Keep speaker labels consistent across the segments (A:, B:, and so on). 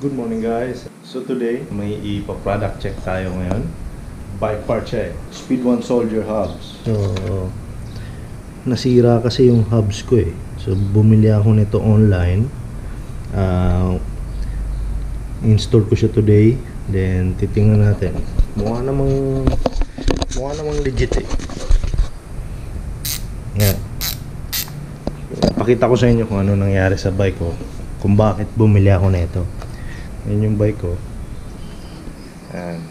A: Good morning guys. So today, may ipa-product check tayo ngayon. Bike part check. Speed 1 Soldier hubs.
B: So, nasira kasi yung hubs ko eh. So, bumili ako nito online. Install ko siya today. Then, titingnan natin. Mukha namang legit eh. Yan. Pakita ko sa inyo kung ano nangyari sa bike ko. Kung bakit bumili ako nito. Yan yung bike ko. Yan.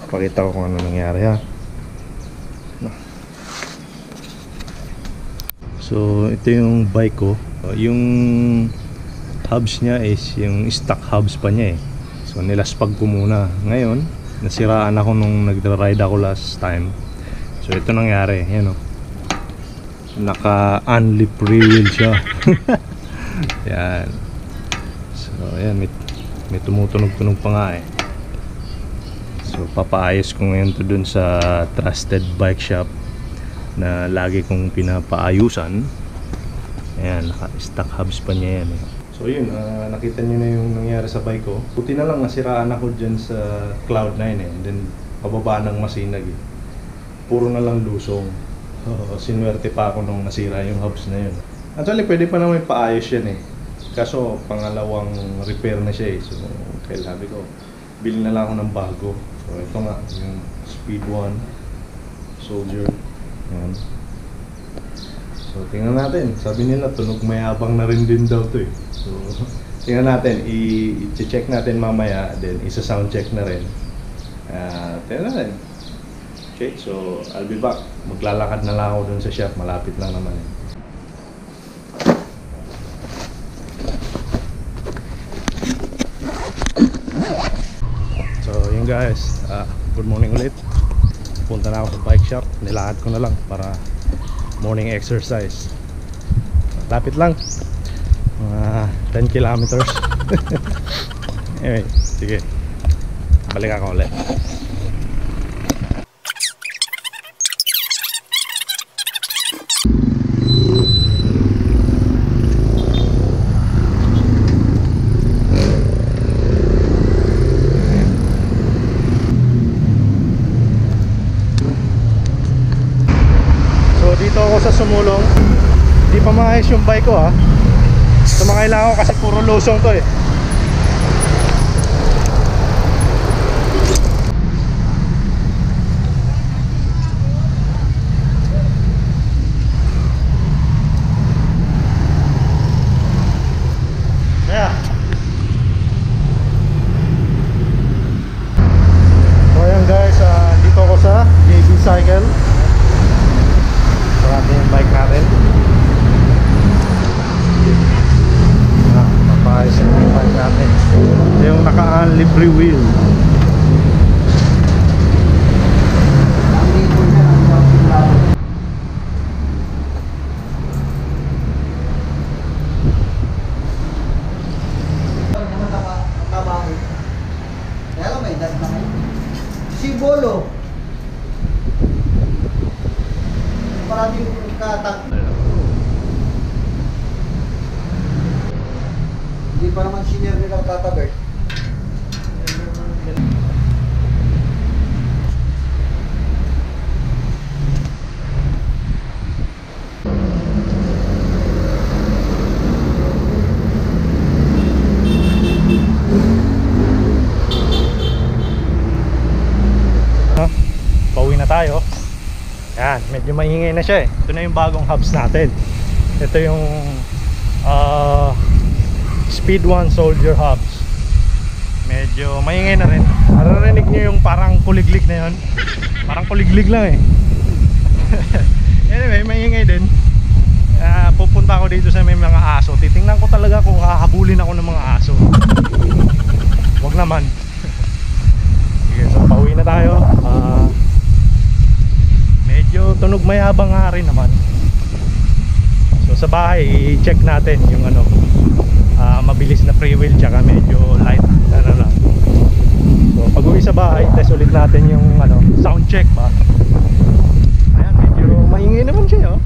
B: Pakita ko kung ano nangyari ha. So ito yung bike ko. Yung hubs niya is yung stock hubs pa niya eh. So nilaspag ko muna. Ngayon nasiraan ako nung nag-ride ako last time. So ito nangyari. Yan o. Naka unlip rear wheel siya. Yan. So yan, may tumutunog-tunog pa nga eh. So papaayos ko ngayon to dun sa trusted bike shop na lagi kong pinapaayusan. Ayan, naka-stock hubs pa niya yan eh. So yun, nakita nyo na yung nangyari sa bike ko. Buti na lang nasiraan ako dyan sa Cloud9 eh. And then pababa ng Masinag eh. Puro na lang lusong. Sinuwerte pa ako nung nasira yung hubs na yun. Actually pwede pa naman paayos yan eh. Kaso pangalawang repair na siya eh. So kaya sabi ko, bili na lang ako ng bago. So ito nga, yung Speed 1 Soldier. Yan. So tingnan natin. Sabi nila tunog mayabang na rin din daw to eh. So tingnan natin, i-check natin mamaya. Then isa-sound check na rin. Tingnan natin. Okay, so I'll be back. Maglalakad na lang ako dun sa shop. Malapit lang naman eh. Guys, good morning ulit. Punta na ako sa bike shop. Nilakad ko na lang para morning exercise. Lapit lang, mga 10 kilometers. Anyway, sige, balik ako ulit. Dito ako sa Sumulong. Di pa maayos yung bike ko ha. Sumakailangan ko kasi puro lusong to eh. Yeah. So ayan guys, dito ako sa JB Cycle. Marami yung bike natin. Mapayos yung bike natin. Ito yung naka-unlip rear wheel.
C: Si Bolo maraming katak. Hindi pa naman senior nila tatabert.
A: Pauwi na tayo. Yan, medyo maingay na siya eh. Ito na yung bagong hubs natin. Ito yung Speed 1 Soldier hubs. Medyo maingay na rin. Naririnig nyo yung parang kuliglig na yun. Parang kuliglig lang eh. Anyway, maingay din. Pupunta ako dito sa may mga aso. Titingnan ko talaga kung hahabulin ako ng mga aso. Wag naman. Sige, so pauwi na tayo. Medyo tunog mayabang nga rin naman. So sa bahay i-check natin yung ano, mabilis na free wheel tsaka medyo light lang. So pag uwi sa bahay, test ulit natin yung ano, sound check ba. Ayan, medyo maingay naman siya oh.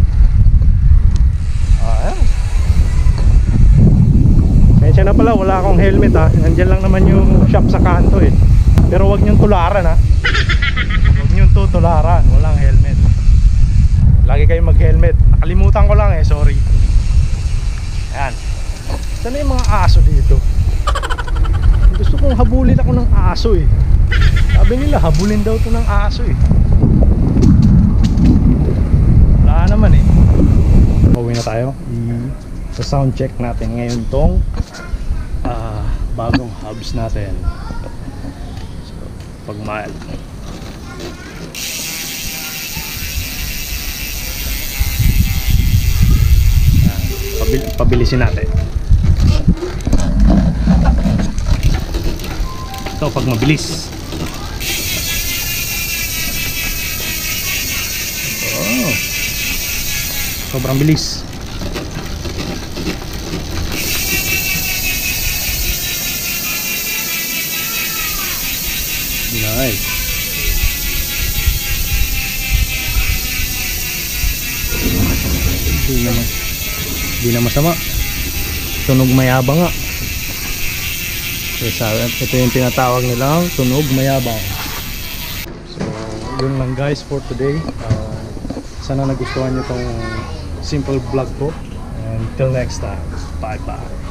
A: Ayan. Kaya siya na pala pala, wala akong helmet ha. Nandyan lang naman yung shop sa kanto eh. Pero wag niyong tularan ha. Wag niyong tutularan, walang helmet. Lagi kayong mag-helmet. Nakalimutan ko lang eh, sorry. Ayan. Sana yung mga aso dito? Gusto kong habulin ako ng aso eh. Sabi nila, habulin daw to ng aso eh. Wala naman eh. Pauwi na tayo. Sa sound check natin ngayon tong bagong hubs natin. So, pagmahal. Pabilisin natin. Ito pag mabilis. Oh. Sobrang bilis. Nice. Di na masama. Tunog mayabang nga. Ito yung tinatawag nilang tunog mayabang. So, yun lang guys for today. Sana nagustuhan nyo tong simple vlog ko. And till next time. Bye bye.